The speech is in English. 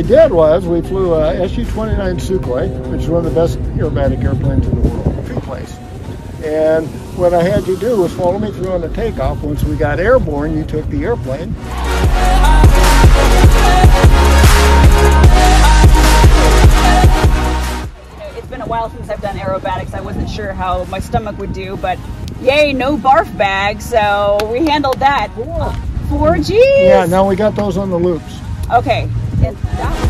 we did was we flew a SU-29 Sukhoi, which is one of the best aerobatic airplanes in the world, free place. And what I had you do was follow me through on the takeoff. Once we got airborne, you took the airplane. It's been a while since I've done aerobatics. I wasn't sure how my stomach would do, but yay, no barf bag, so we handled that. 4G? Yeah, now we got those on the loops. Okay. And that